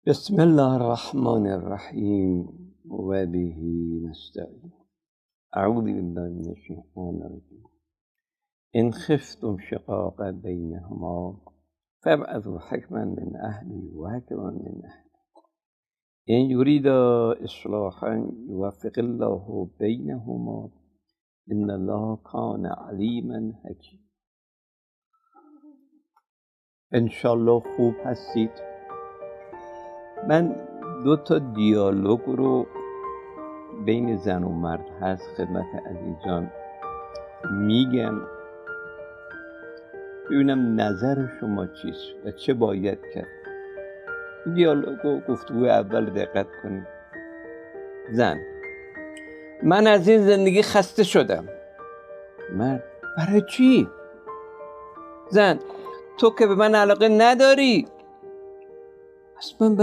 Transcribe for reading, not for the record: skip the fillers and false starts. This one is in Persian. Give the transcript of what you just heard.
بسم الله الرحمن الرحیم و به نستعین. اعوذ بالله من الشیطان الرجیم. ان خفتم شقاق بینهما فابعثوا حکما من اهله و حکما من اهله ان یریدا اصلاحا یوفق الله بینهما ان الله کان علیما حکیما. انشالله خوب هستید. من 2 دیالوگ رو بین زن و مرد هست خدمت عزیزان میگم، ببینم نظر شما چیست و چه باید کرد. دیالوگ و گفتگو اول دقت کنید. زن: من از این زندگی خسته شدم. مرد: برای چی؟ زن: تو که به من علاقه نداری. اصلا